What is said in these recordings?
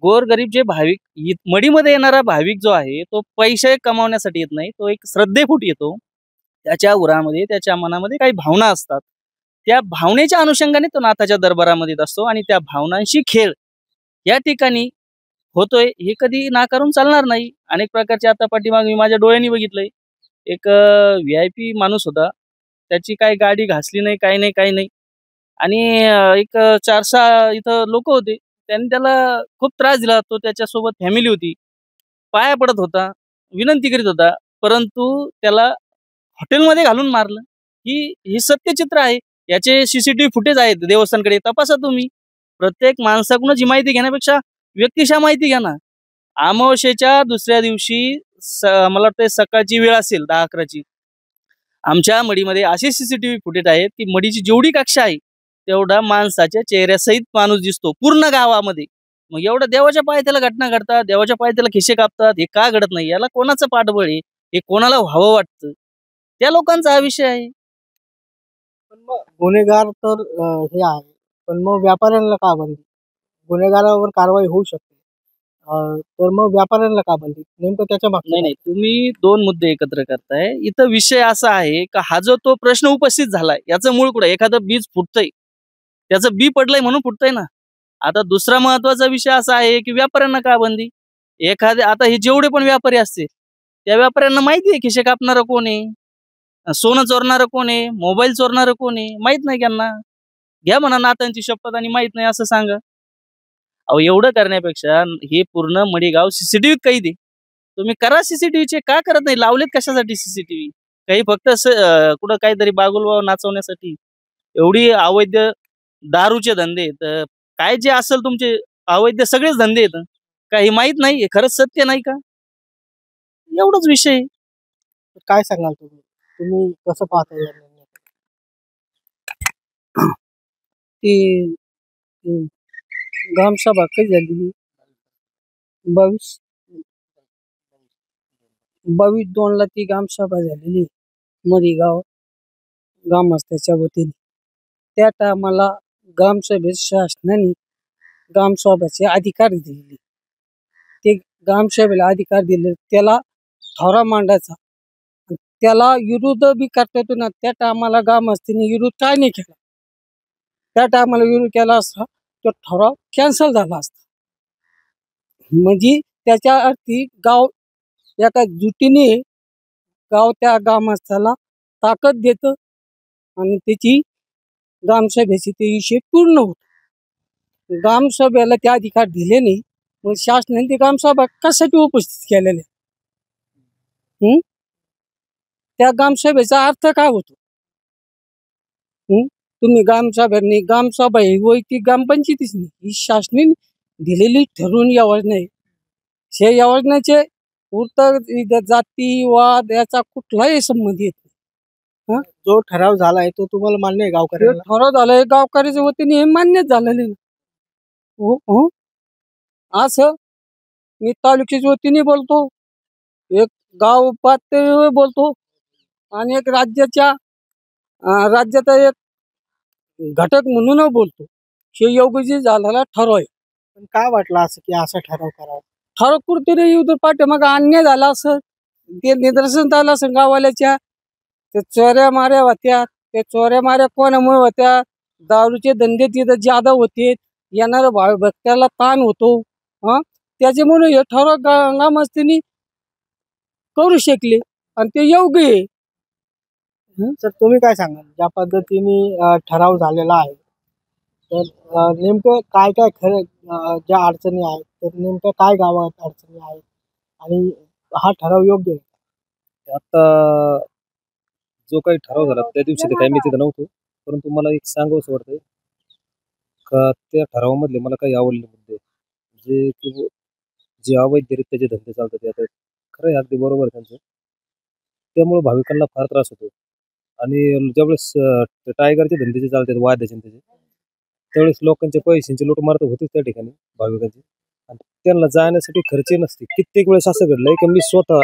गोरगरीब जे भाविक मडीमध्ये येणारा भाविक जो आहे, तो पैसे कमावण्यासाठी येत नाही. तो एक श्रद्धेपोटी येतो. त्याच्या उरामध्ये, त्याच्या मनामध्ये काही भावना असतात. त्या भावनेच्या अनुषंगाने तो नाथाच्या दरबारामध्ये येत असतो आणि त्या भावनांशी खेळ या ठिकाणी होतोय, हे कधी नाकारून चालणार नाही. अनेक प्रकारचे आता पाठीमागे मी माझ्या डोळ्यांनी बघितलंय. एक व्ही-आय-पी माणूस होता. त्याची काही गाडी घासली नाही, काही नाही, काही नाही. आणि एक 4-6 इथं लोकं होते. त्यांनी त्याला खूप त्रास दिला. तो त्याच्यासोबत फॅमिली होती. पाया पडत होता, विनंती करीत होता. परंतु त्याला हॉटेलमध्ये घालून मारलं. ही सत्यचित्र आहे. याचे सीसीटीव्ही फुटेज आहेत देवस्थानकडे. तपासा तुम्ही. प्रत्येक माणसाकडूनच ही माहिती घेण्यापेक्षा व्यक्तिशः माहिती घ्या ना. अमावास्येच्या दुसऱ्या दिवशी मला वाटतंय सकाळची वेळ असेल 10-11ची. आमच्या मडीमध्ये असे सीसीटीव्ही फुटेज आहेत, की मडीची जेवढी कक्षा आहे, तेवढा माणसाच्या चेहऱ्यासहित माणूस दिसतो पूर्ण गावामध्ये. मग एवढं देवाच्या पायथ्याला घटना घडतात, देवाच्या पायथ्याला खिसे कापतात, हे का घडत नाही? याला कोणाचं पाठबळ आहे? हे कोणाला व्हावं वाटतं? त्या लोकांचा हा विषय आहे. पण मग गुन्हेगार तर हे आहे. पण मग व्यापाऱ्यांना का बंदी? गुन्हेगारावर कारवाई होऊ शकते. तर मग व्यापाऱ्यांना का बंदी? नेमकं त्याच्या मागचं नाही, काय? नाही. तुम्ही 2 मुद्दे एकत्र करताय. इथं विषय असा आहे, का हा जो तो प्रश्न उपस्थित झालाय, याचं मूळ कुठं आहे? एखादं बीज फुटतंय. त्याचं बी पडलंय म्हणून फुटतंय ना. आता दुसरा महत्वाचा विषय असा आहे, की व्यापाऱ्यांना का बंदी? आता हे जेवढे पण व्यापारी असतील, त्या व्यापाऱ्यांना माहिती आहे खिसे कापणारं कोण आहे? सोनं चोरणारं कोण आहे? मोबाईल चोरणारं कोण आहे? माहीत नाही त्यांना. घ्या म्हणा नाथांची शपथ आणि माहीत नाही असं सांगा. अहो एवढं करण्यापेक्षा हे पूर्ण मडीगाव सीसीटीव्हीत कैद आहे. तुम्ही करा सीसीटीव्हीचे का करत नाही? लावलेत कशासाठी सीसीटीव्ही? काही फक्त कुठं काहीतरी बागुलवाव नाचवण्यासाठी? एवढी अवैध दारूचे धंदे आहेत. काय जे असेल तुमचे अवैध सगळेच धंदे आहेत. काही माहित नाही? हे खरंच सत्य नाही का? एवढाच विषय आहे. तर काय सांगाल तुम्ही? तुम्ही कसं पाहता या निर्णयाकडे? ती ग्रामसभा कधी झालेली? 22/2ला ती ग्रामसभा झालेली मरीगाव ग्रामस्थाच्या वतीने. त्या टायमाला ग्रामसभेत शासनाने ग्रामसभेचे अधिकार दिलेले. ते ग्रामसभेला अधिकार दिले, त्याला ठराव मांडायचा. आणि त्याला विरोध बी करता येतो ना. त्या टायमाला ग्रामस्थांनी विरोध काय नाही केला. त्या टायमाला विरोध केला असता तो ठराव कॅन्सल झाला असता. म्हणजे त्याच्या अर्थी गाव एका जुटीने गाव त्या ग्रामस्थाला ताकद देतं आणि त्याची ग्रामसभेची ते विषय पूर्ण होतो. ग्रामसभेला ते अधिकार दिले नाही, मग शासनाने ते ग्रामसभा कशासाठी उपस्थित केलेले? त्या ग्रामसभेचा अर्थ काय होतो? तुम्ही ग्रामसभा ही वैयक्तिक ग्रामपंचायतीच नाही, ही शासनाने दिलेली ठरवून योजना आहे. या योजनेचे जातीवाद याचा कुठलाही संबंध येत नाही. जो ठराव झालाय तो तुम्हाला मान्य आहे हे गावकऱ्यांना? ठराव झालंय गावकऱ्याच्या वतीने, हे मान्यच झालेलं नाही. हो. असं मी तालुक्याच्या वतीने बोलतो, एक गाव पातळीवर बोलतो आणि एक राज्याचा एक घटक म्हणून बोलतो. हे योग्य झालेला ठराव आहे. पण काय वाटलं असं की असा ठराव करावा? ठराव कुठतरी युद्ध पाठीमागं अन्याय झाला असं, ते निदर्शन झालं असं गाववाल्याच्या. ते चोऱ्या माऱ्या होत्या. ते चोऱ्या माऱ्या कोणामुळे होत्या? दारूचे धंदे तिथं ज्यादा होते. येणाऱ्या भक्ताला ताण होतो. त्याच्यामुळे हे ठराव ग्रामस्थांनी करू शकले आणि ते योग्य आहे. तर तुम्ही काय सांगाल ज्या पद्धतीने ठराव झालेला आहे, तर नेमकं काय काय खरं ज्या अडचणी आहेत, तर नेमकं काय गावात अडचणी आहेत आणि हा ठराव योग्य आहे? आता जो काही ठराव झाला त्या दिवशी ते काही मी तिथं नव्हतो, परंतु मला एक सांगावंसं वाटतंय का त्या ठरावामधले मला काही आवडले मुद्दे जे की जे अवैधरित्या जे धंदे चालतात ते आता खरं आहे, अगदी बरोबर आहे त्यांचं. त्यामुळे भाविकांना फार त्रास होतो आणि ज्यावेळेस टायगरचे धंदे जे चालतात वाद्याचे त्याचे, त्यावेळेस लोकांचे पैशांची लूटमार तर होतेच त्या ठिकाणी भाविकांची, आणि त्यांना जाण्यासाठी खर्च नसते. कित्येक वेळेस असं घडलंय की मी स्वतः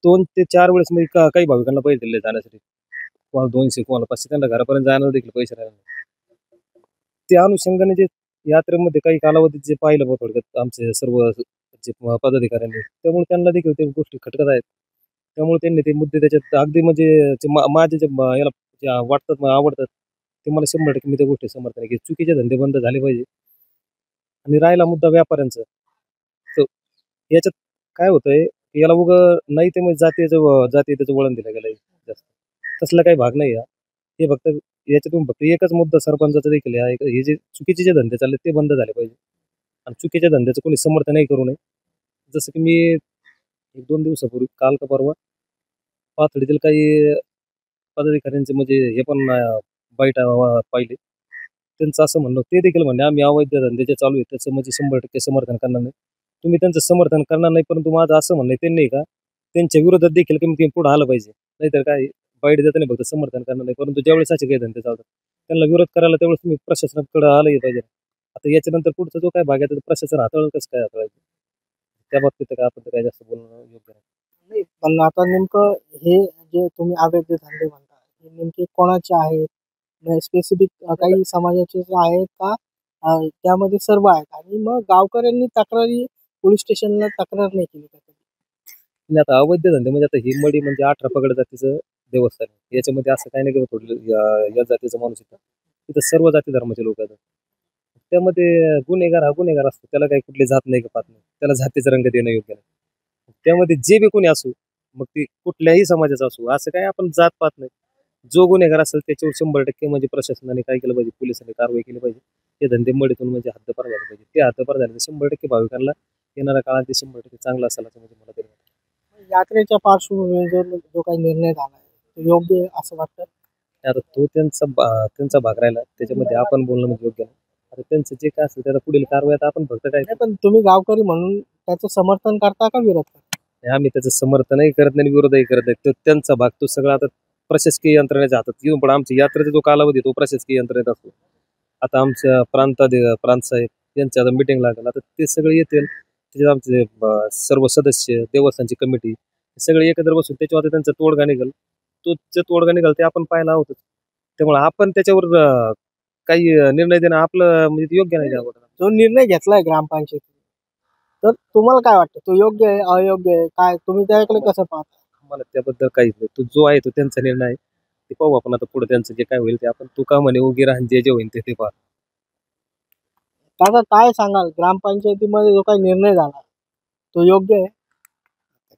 2 ते 4 वेळेस मी काही भाविकांना पैसे दिले जाण्यासाठी. कोणाला 200 कोणाला 500, त्यांना घरापर्यंत जायला देखील पैसे राहिले नाही. त्या अनुषंगाने जे यात्रेमध्ये काही कालावधीत जे पाहिलं बा थोडक्यात आमचे सर्व जे पदाधिकाऱ्यांनी, त्यामुळे त्यांना देखील त्या गोष्टी खटकत आहेत. त्यामुळे त्यांनी ते मुद्दे त्याच्यात अगदी म्हणजे माझे जे याला जे वाटतात मला आवडतात ते मला 100% मी त्या गोष्टी समर्थन आहे की चुकीचे धंदे बंद झाले पाहिजे. आणि राहिला मुद्दा व्यापाऱ्यांचा, तर याच्यात काय होतंय की याला नाही ते म्हणजे जातीयतेचं वळण दिलं गेलंय जास्त. तसला काही भाग नाही हा. हे फक्त याच्यातून फक्त एकच मुद्दा सरपंचाचा देखील आहे हे जे चुकीचे जे धंदे चालले ते बंद झाले पाहिजे आणि चुकीच्या धंद्याचं कोणी समर्थनही करू नये. जसं की मी 1-2 दिवसापूर्वी काल का परवा पाथर्डीतील काही पदाधिकाऱ्यांचे म्हणजे हे पण बाईट पाहिले. त्यांचं असं म्हणणं ते देखील म्हणणे आम्ही अवैध धंदे जे चालू आहे त्याचं म्हणजे 100% समर्थन करणार नाही. तुम्ही त्यांचं समर्थन करणार नाही, परंतु माझं असं म्हणणं आहे त्यांनी का त्यांच्या विरोधात देखील कमी कमी पुढे आलं पाहिजे. नाहीतर काय बाईट देताना फक्त समर्थन करणार नाही, परंतु ज्यावेळेस असे काही धंदे चालतात त्यांना विरोध करायला त्यावेळेस तुम्ही प्रशासनाकडे आलंही पाहिजे. आता याच्यानंतर पुढचा जो काय भाग आहे त्याचं प्रशासन हाताळून कसं काय हाताळायचं त्या बाबतीत काय आपण तर काय जास्त बोलणं योग्य नाही. नाही, पण आता नेमकं हे जे तुम्ही अवैध धंदे म्हणता हे नेमके कोणाचे आहेत? स्पेसिफिक काही समाजाचे जे आहेत का त्यामध्ये सर्व आहेत? आणि मग गावकऱ्यांनी पोलीस स्टेशनला तक्रार नाही केली का कधी? आणि आता अवैध धंदे म्हणजे आता ही मडी म्हणजे 18 पगड जातीचं देवस्थान आहे. याच्यामध्ये असं काही नाही की थोडं या जातीचा माणूस येतात. तिथं सर्व जाती धर्माचे लोक आहेत. त्यामध्ये गुन्हेगार हा गुन्हेगार असतो. त्याला काही कुठली जात नाही का पात नाही. त्याला जातीचा रंग देणं योग्य नाही. त्यामध्ये जे बी कोणी असो, मग ती कुठल्याही समाजाचा असो, असं काय आपण जात पात नाही. जो गुन्हेगार असेल त्याच्यावर 100% म्हणजे प्रशासनाने काय केलं पाहिजे, पोलिसांनी कारवाई केली पाहिजे. ते धंदे मडीतून म्हणजे हद्दपार झाले पाहिजे. ते हद्दपार झाले तर 100% भाविकांना येणाऱ्या काळात ते 100% चांगलं असेल असं म्हणजे मला तरी वाटतं. यात्रेच्या पार्श्वभूमीवर जो काही निर्णय झाला आहे तो योग्य आहे असं वाटतं? आता तो त्यांचा भाग राहिला त्याच्यामध्ये आपण बोलणं म्हणजे योग्य नाही. आता त्यांचं जे काय असेल त्याला पुढील कारवाई आता आपण फक्त काय नाही, पण तुम्ही गावकरी म्हणून त्याचं समर्थन करता का विरोध करता? आम्ही त्याचं समर्थनही करत नाही आणि विरोधही करत नाही. तो त्यांचा भाग तो सगळा आता प्रशासकीय यंत्रणेच्या हातात येऊन पण आमच्या यात्रेचा जो कालावधी तो प्रशासकीय यंत्रणेत असतो. आता आमच्या प्रांत साहेब यांची आता मिटिंग लागेल. आता ते सगळे येतील त्याच्यात आमचे सर्व सदस्य देवस्थानची कमिटी सगळे एकत्र बसून त्याच्यावर आता त्यांचा तोडगा निघेल. तो जे तोडगा निघाल ते आपण पाहायला आहोतच. त्यामुळे आपण त्याच्यावर काही निर्णय देणं आपलं म्हणजे ते योग्य नाही त्या अगोदर. जो निर्णय घेतलाय ग्रामपंचायतीने तर तुम्हाला काय वाटतं तो योग्य आहे अयोग्य आहे काय तुम्ही त्याकडे कसं पाहता? आम्हाला त्याबद्दल काहीच नाही. तो जो आहे तो त्यांचा निर्णय आहे. ते पाहू आपण आता पुढे त्यांचं जे काय होईल ते आपण तू का म्हणे उगी राहून जे होईल ते पहा. दादा काय सांगाल ग्रामपंचायतीमध्ये जो काही निर्णय झाला तो योग्य आहे?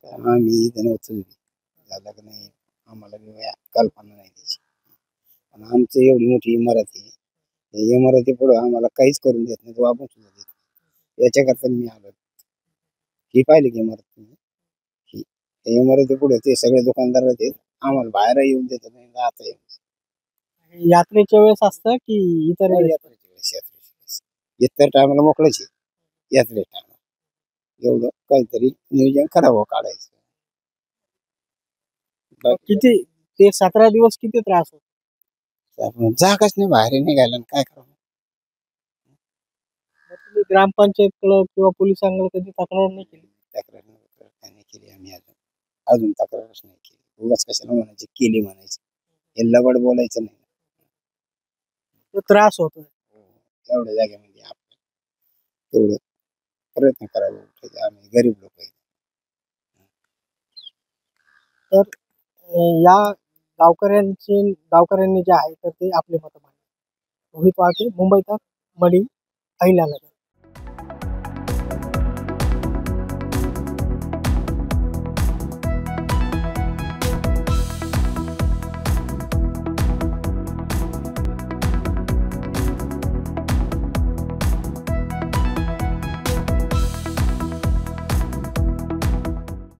आम्ही इथे नव्हतो झालं की नाही आम्हाला बी कल्पना नाही त्याची. पण आमची एवढी मोठी इमारत आहे या इमारती पुढे आम्हाला काहीच करून देत नाही तो आपण सुद्धा देत नाही. याच्याकरता मी आलो ही पाहिली की इमारत तुम्ही ही त्या इमारती पुढे ते सगळे दुकानदार आहेत आम्हाला बाहेर येऊन देत नाही आता येऊन यात्रेच्या वेळेस असतं की इतर वेळेस? यात्रेच्या वेळेस इतर टायमाला मोकळच आहे यात्रे टायमाला एवढं काहीतरी नियोजन करावं काढायचं. किती ते 17 दिवस किती त्रास होतो? आपण जागाच नाही बाहेर निघायला आणि काय करावं. मग तुम्ही ग्रामपंचायतकडे किंवा पोलिसांकडे कधी तक्रार नाही केली? तक्रार काय नाही केली आम्ही अजून तक्रारच नाही केली. उगाच कशाला म्हणायची केली म्हणायची हे लबड बोलायचं नाही. तो त्रास होतोय. एवढ्या जागेमध्ये आपण तेवढं प्रयत्न करावा उठायचा. आम्ही गरीब लोक आहे. या गावकऱ्यांनी जे आहे तर ते आपले मत मांडले. रोहित वाळके, मुंबई तक, मडी, अहिल्यानगर.